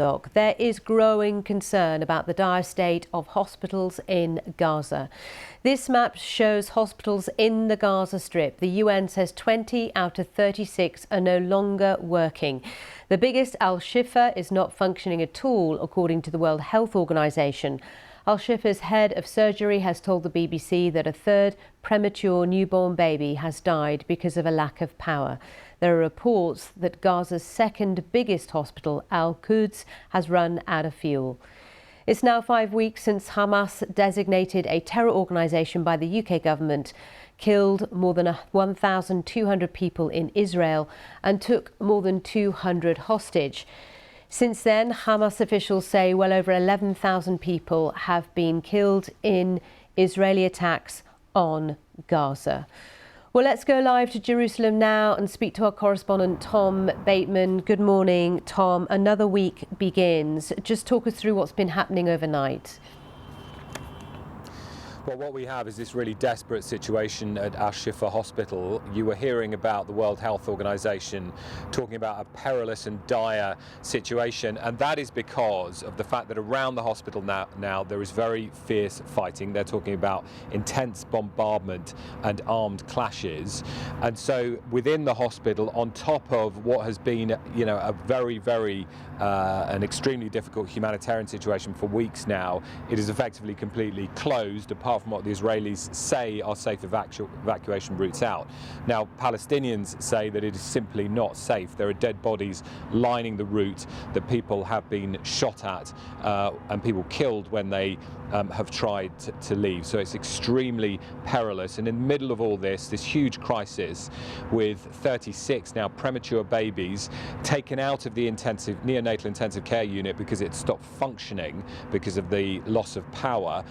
There is growing concern about the dire state of hospitals in Gaza. This map shows hospitals in the Gaza Strip. The UN says 20 out of 36 are no longer working. The biggest, Al-Shifa, is not functioning at all, according to the World Health Organization. Al-Shifa's head of surgery has told the BBC that a third premature newborn baby has died because of a lack of power. There are reports that Gaza's second biggest hospital, Al-Quds, has run out of fuel. It's now 5 weeks since Hamas, designated a terror organisation by the UK government, killed more than 1,200 people in Israel and took more than 200 hostage. Since then, Hamas officials say well over 11,000 people have been killed in Israeli attacks on Gaza. Well, let's go live to Jerusalem now and speak to our correspondent, Tom Bateman. Good morning, Tom. Another week begins. Just talk us through what's been happening overnight. Well, what we have is this really desperate situation at Al-Shifa hospital. You were hearing about the World Health Organization talking about a perilous and dire situation, and that is because of the fact that around the hospital now there is very fierce fighting. They're talking about intense bombardment and armed clashes, and so within the hospital, on top of what has been, a very an extremely difficult humanitarian situation for weeks now, it is effectively completely closed, apart from what the Israelis say are safe evacuation routes out. Now, Palestinians say that it is simply not safe. There are dead bodies lining the route, that people have been shot at and people killed when they have tried to leave. So it's extremely perilous. And in the middle of all this huge crisis, with 36 now premature babies taken out of the neonatal intensive care unit because it stopped functioning because of the loss of power,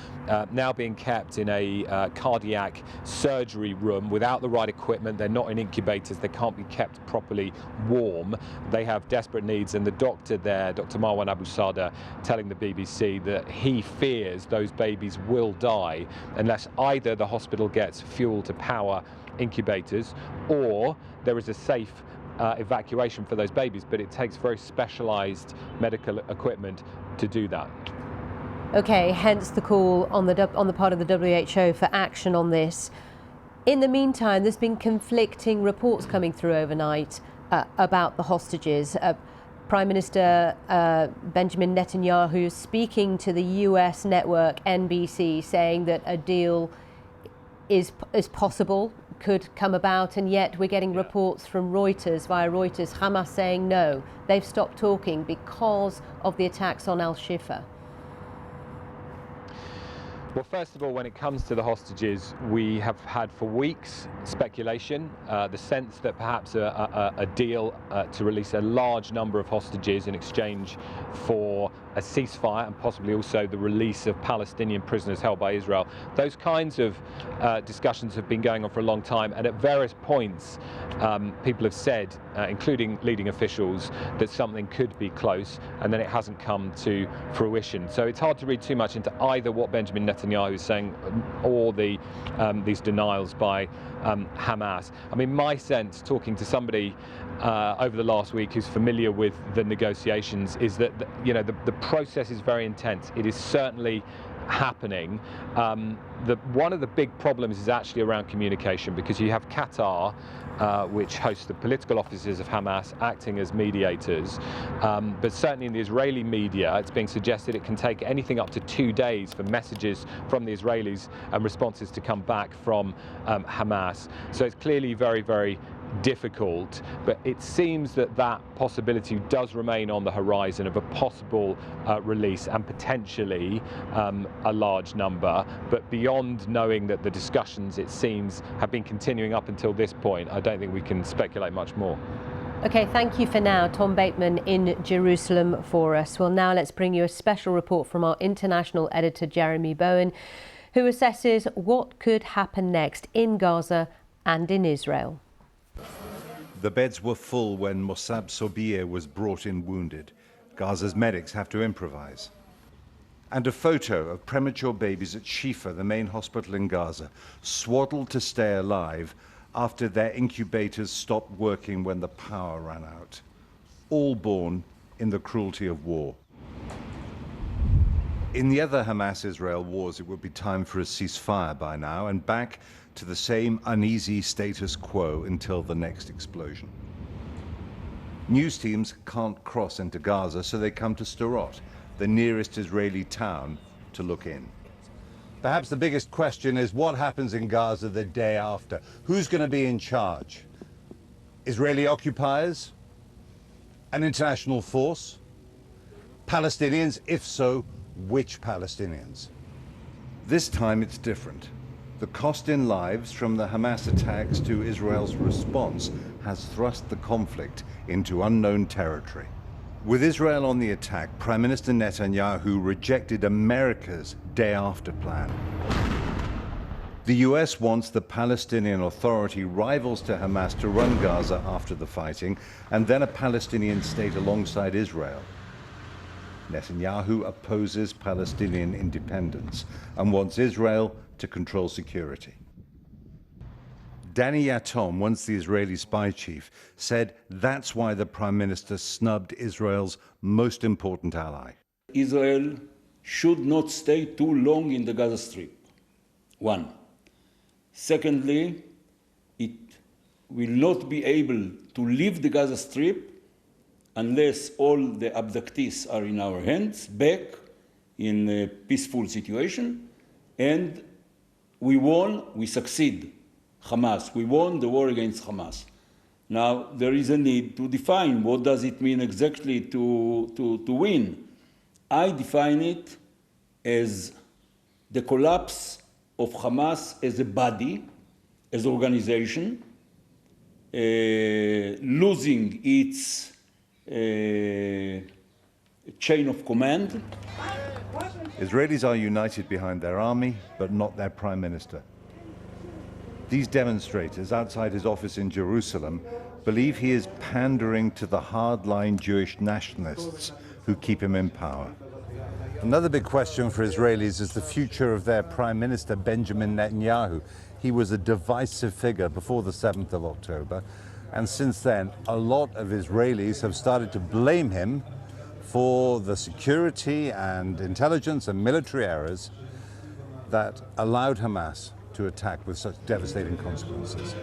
now being kept in a cardiac surgery room without the right equipment. They're not in incubators. They can't be kept properly warm. They have desperate needs. And the doctor there, Dr. Marwan Abu Sada, telling the BBC that he fears those babies will die unless either the hospital gets fuel to power incubators or there is a safe evacuation for those babies, but it takes very specialized medical equipment to do that. Okay, hence the call on the part of the WHO for action on this. In the meantime, there's been conflicting reports coming through overnight about the hostages. Prime Minister Benjamin Netanyahu speaking to the US network NBC, saying that a deal is possible, could come about, and yet we're getting reports from via Reuters, Hamas saying no, they've stopped talking because of the attacks on Al-Shifa. Well, first of all, when it comes to the hostages, we have had for weeks speculation, the sense that perhaps a deal to release a large number of hostages in exchange for a ceasefire and possibly also the release of Palestinian prisoners held by Israel. Those kinds of discussions have been going on for a long time, and at various points people have said, including leading officials, that something could be close, and then it hasn't come to fruition. So it's hard to read too much into either what Benjamin Netanyahu is saying or these denials by Hamas. I mean, my sense, talking to somebody over the last week who's familiar with the negotiations, is that the process is very intense. It is certainly happening. One of the big problems is actually around communication, because you have Qatar, which hosts the political offices of Hamas, acting as mediators. But certainly in the Israeli media, it's being suggested it can take anything up to 2 days for messages from the Israelis and responses to come back from Hamas. So it's clearly very difficult, but it seems that possibility does remain on the horizon of a possible release, and potentially a large number. But beyond knowing that the discussions, it seems, have been continuing up until this point, I don't think we can speculate much more. Okay, thank you for now, Tom Bateman in Jerusalem for us. Well, now let's bring you a special report from our international editor, Jeremy Bowen, who assesses what could happen next in Gaza and in Israel. The beds were full when Mossab Sobir was brought in wounded. Gaza's medics have to improvise. And a photo of premature babies at Shifa, the main hospital in Gaza, swaddled to stay alive after their incubators stopped working when the power ran out. All born in the cruelty of war. In the other Hamas-Israel wars, it would be time for a ceasefire by now and back to the same uneasy status quo until the next explosion. News teams can't cross into Gaza, so they come to Sderot, the nearest Israeli town, to look in. Perhaps the biggest question is what happens in Gaza the day after? Who's going to be in charge? Israeli occupiers? An international force? Palestinians? If so, which Palestinians? This time it's different. The cost in lives from the Hamas attacks to Israel's response has thrust the conflict into unknown territory. With Israel on the attack, Prime Minister Netanyahu rejected America's day after plan. The US wants the Palestinian Authority, rivals to Hamas, to run Gaza after the fighting, and then a Palestinian state alongside Israel. Netanyahu opposes Palestinian independence and wants Israel to control security. Danny Yatom, once the Israeli spy chief, said that's why the Prime Minister snubbed Israel's most important ally. Israel should not stay too long in the Gaza Strip. One. Secondly, it will not be able to leave the Gaza Strip unless all the abductees are in our hands, back in a peaceful situation, and we won, we succeed. Hamas, we won the war against Hamas. Now, there is a need to define what does it mean exactly to win. I define it as the collapse of Hamas as a body, as an organization, losing its chain of command. Israelis are united behind their army, but not their prime minister. These demonstrators outside his office in Jerusalem believe he is pandering to the hardline Jewish nationalists who keep him in power. Another big question for Israelis is the future of their Prime Minister, Benjamin Netanyahu. He was a divisive figure before the 7th of October, and since then, a lot of Israelis have started to blame him for the security and intelligence and military errors that allowed Hamas to attack with such devastating consequences.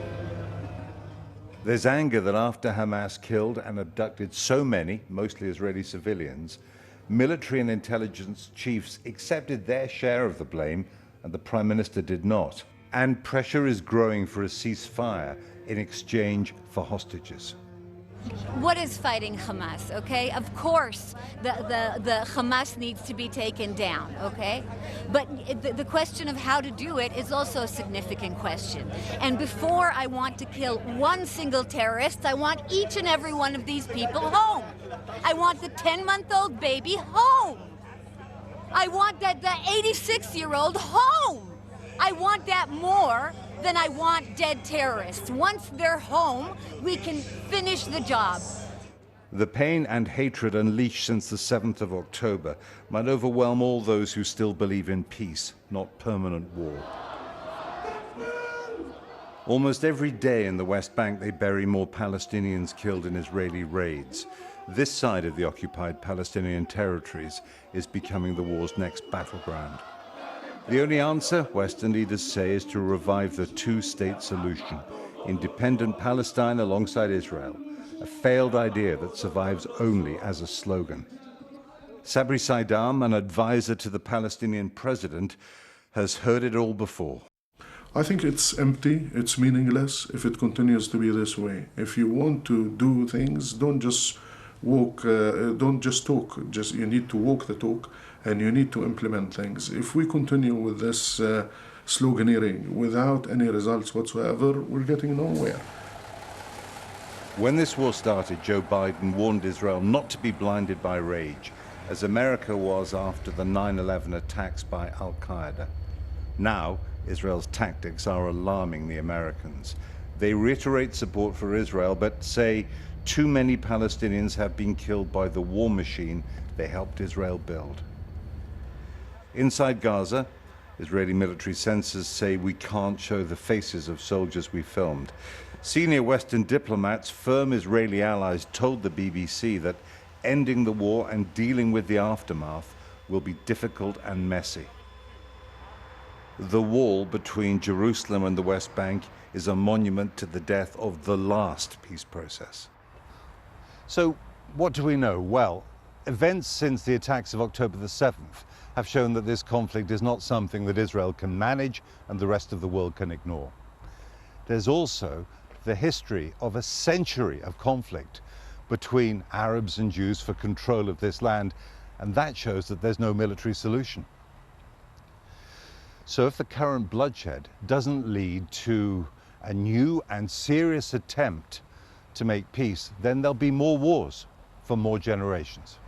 There's anger that after Hamas killed and abducted so many, mostly Israeli civilians, military and intelligence chiefs accepted their share of the blame and the Prime Minister did not. And pressure is growing for a ceasefire in exchange for hostages. What is fighting Hamas, okay? Of course, the Hamas needs to be taken down, okay? But the question of how to do it is also a significant question. And before I want to kill one single terrorist, I want each and every one of these people home. I want the 10-month-old baby home. I want the 86-year-old home. I want that more than I want dead terrorists. Once they're home, we can finish the job. The pain and hatred unleashed since the 7th of October might overwhelm all those who still believe in peace, not permanent war. Almost every day in the West Bank, they bury more Palestinians killed in Israeli raids. This side of the occupied Palestinian territories is becoming the war's next battleground. The only answer, Western leaders say, is to revive the two-state solution, independent Palestine alongside Israel, a failed idea that survives only as a slogan. Sabri Saidam, an advisor to the Palestinian president, has heard it all before. I think it's empty, it's meaningless if it continues to be this way. If you want to do things, don't just walk, don't just talk, you need to walk the talk. And you need to implement things. If we continue with this sloganeering without any results whatsoever, we're getting nowhere. When this war started, Joe Biden warned Israel not to be blinded by rage, as America was after the 9/11 attacks by Al-Qaeda. Now, Israel's tactics are alarming the Americans. They reiterate support for Israel, but say too many Palestinians have been killed by the war machine they helped Israel build. Inside Gaza, Israeli military censors say we can't show the faces of soldiers we filmed. Senior Western diplomats, firm Israeli allies, told the BBC that ending the war and dealing with the aftermath will be difficult and messy. The wall between Jerusalem and the West Bank is a monument to the death of the last peace process. So, what do we know? Well, events since the attacks of October the 7th have shown that this conflict is not something that Israel can manage and the rest of the world can ignore. There's also the history of a century of conflict between Arabs and Jews for control of this land, and that shows that there's no military solution. So if the current bloodshed doesn't lead to a new and serious attempt to make peace, then there'll be more wars for more generations.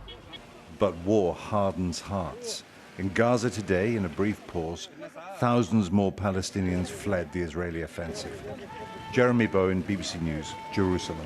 But war hardens hearts. In Gaza today, in a brief pause, thousands more Palestinians fled the Israeli offensive. Jeremy Bowen, BBC News, Jerusalem.